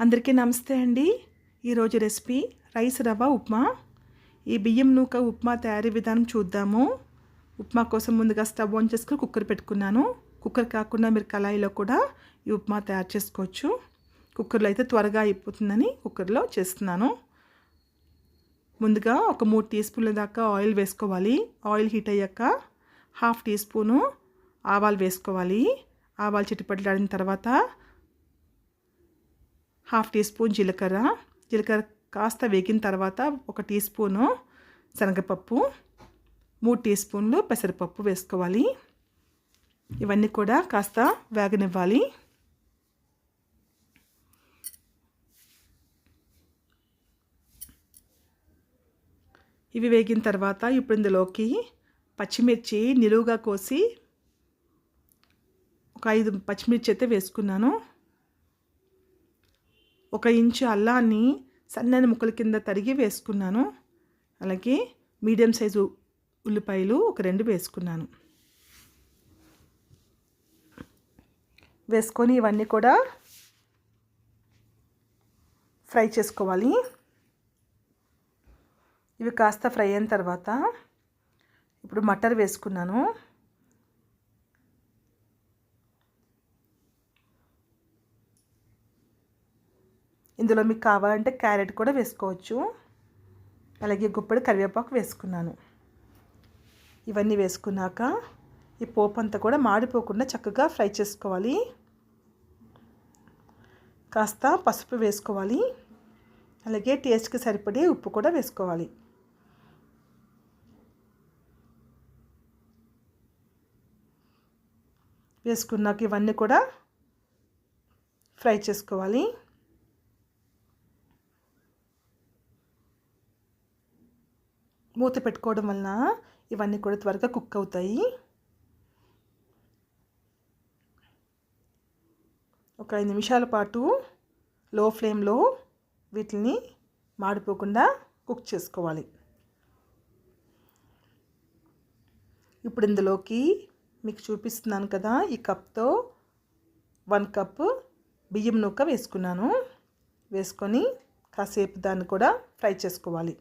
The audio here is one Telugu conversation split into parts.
అందరికీ నమస్తే అండి. ఈరోజు రెసిపీ రైస్ రవ్వ ఉప్మా. ఈ బియ్యం నూక ఉప్మా తయారీ విధానం చూద్దాము. ఉప్మా కోసం ముందుగా స్టవ్ ఆన్ చేసుకుని కుక్కర్ పెట్టుకున్నాను. కుక్కర్ కాకుండా మీరు కళాయిలో కూడా ఈ ఉప్మా తయారు చేసుకోవచ్చు. కుక్కర్లో అయితే త్వరగా అయిపోతుందని కుక్కర్లో చేస్తున్నాను. ముందుగా ఒక 3 టీ స్పూన్ల దాకా ఆయిల్ వేసుకోవాలి. ఆయిల్ హీట్ అయ్యాక 1/2 టీ స్పూను ఆవాలు వేసుకోవాలి. ఆవాలు చిటిపట్లాడిన తర్వాత 1/2 టీ స్పూన్ జీలకర్ర కాస్త వేగిన తర్వాత 1 టీ స్పూను శనగపప్పు, 3 టీ స్పూన్లు పెసరపప్పు వేసుకోవాలి. ఇవన్నీ కూడా కాస్త వేగనివ్వాలి. ఇవి వేగిన తర్వాత ఇప్పుడు ఇందులోకి పచ్చిమిర్చి నిలువుగా కోసి ఒక 5 పచ్చిమిర్చి అయితే వేసుకున్నాను. 1 ఇంచు అల్లాన్ని సన్నని ముక్కల కింద తరిగి వేసుకున్నాను. అలాగే మీడియం సైజు ఉల్లిపాయలు ఒక 2 వేసుకున్నాను. వేసుకొని ఇవన్నీ కూడా ఫ్రై చేసుకోవాలి. ఇవి కాస్త ఫ్రై అయిన తర్వాత ఇప్పుడు మటర్ వేసుకున్నాను. ఇందులో మీకు కావాలంటే క్యారెట్ కూడా వేసుకోవచ్చు. అలాగే గుప్పెడు కరివేపాకు వేసుకున్నాను. ఇవన్నీ వేసుకున్నాక ఈ పోపు అంతా కూడా మాడిపోకుండా చక్కగా ఫ్రై చేసుకోవాలి. కాస్త పసుపు వేసుకోవాలి. అలాగే టేస్ట్కి సరిపడే ఉప్పు కూడా వేసుకోవాలి. వేసుకున్నాక ఇవన్నీ కూడా ఫ్రై చేసుకోవాలి. మూత పెట్టుకోవడం వలన ఇవన్నీ కూడా త్వరగా కుక్ అవుతాయి. ఒక 5 నిమిషాల పాటు లో ఫ్లేమ్లో వీటిని మాడిపోకుండా కుక్ చేసుకోవాలి. ఇప్పుడు ఇందులోకి మీకు చూపిస్తున్నాను కదా, ఈ కప్తో 1 కప్పు బియ్యం నూక వేసుకున్నాను. వేసుకొని కాసేపు దాన్ని కూడా ఫ్రై చేసుకోవాలి.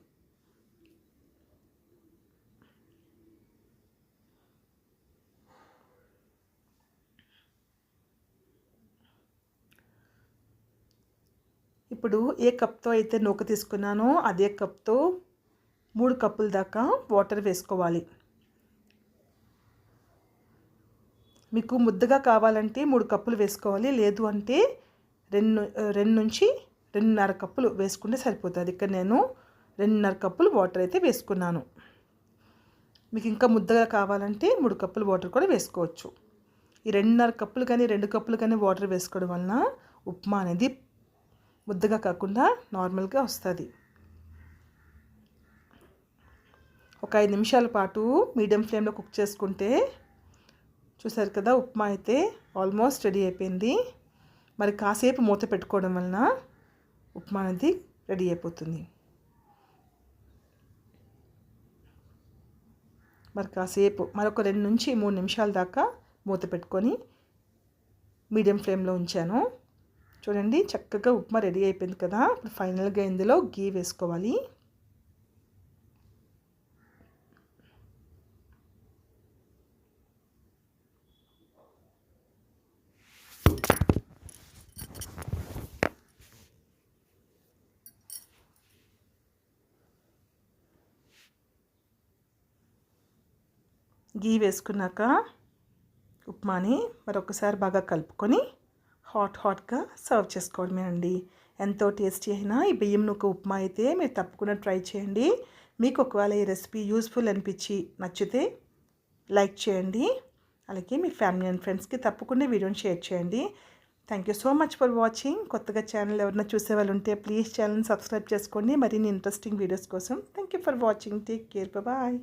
ఇప్పుడు ఏ కప్తో అయితే నూక తీసుకున్నానో అదే కప్తో 3 కప్పుల దాకా వాటర్ వేసుకోవాలి. మీకు ముద్దగా కావాలంటే 3 కప్పులు వేసుకోవాలి. లేదు అంటే 2 నుంచి 2.5 కప్పులు వేసుకుంటే సరిపోతుంది. ఇక్కడ నేను 2.5 కప్పులు వాటర్ అయితే వేసుకున్నాను. మీకు ఇంకా ముద్దగా కావాలంటే 3 కప్పులు వాటర్ కూడా వేసుకోవచ్చు. ఈ 2.5 కప్పులు కానీ 2 కప్పులు కానీ వాటర్ వేసుకోవడం వలన ఉప్మా అనేది ముద్దగా కాకుండా నార్మల్గా వస్తుంది. ఒక 5 నిమిషాల పాటు మీడియం ఫ్లేమ్లో కుక్ చేసుకుంటే చూసారు కదా, ఉప్మా అయితే ఆల్మోస్ట్ రెడీ అయిపోయింది. మరి కాసేపు మూత పెట్టుకోవడం వలన ఉప్మా అనేది రెడీ అయిపోతుంది. మరి కాసేపు మరొక 2 నుంచి 3 నిమిషాల దాకా మూత పెట్టుకొని మీడియం ఫ్లేమ్లో ఉంచాను. చూడండి, చక్కగా ఉప్మా రెడీ అయిపోయింది కదా. ఇప్పుడు ఫైనల్గా ఇందులో గీ వేసుకోవాలి. గీ వేసుకున్నాక ఉప్మాని మరొకసారి బాగా కలుపుకొని హాట్గా సర్వ్ చేసుకోవడమే అండి. ఎంతో టేస్టీ అయినా ఈ బియ్యం నూక ఉప్మా అయితే మీరు తప్పకుండా ట్రై చేయండి. మీకు ఒకవేళ ఈ రెసిపీ యూస్ఫుల్ అనిపించి నచ్చితే లైక్ చేయండి. అలాగే మీ ఫ్యామిలీ అండ్ ఫ్రెండ్స్కి తప్పకుండా వీడియోని షేర్ చేయండి. Thank you so much for watching. కొత్తగా ఛానల్ ఎవరైనా చూసే వాళ్ళు ఉంటే ప్లీజ్ ఛానల్ని సబ్స్క్రైబ్ చేసుకోండి మరిన్ని ఇంట్రెస్టింగ్ వీడియోస్ కోసం. Thank you for watching. Take care. Bye.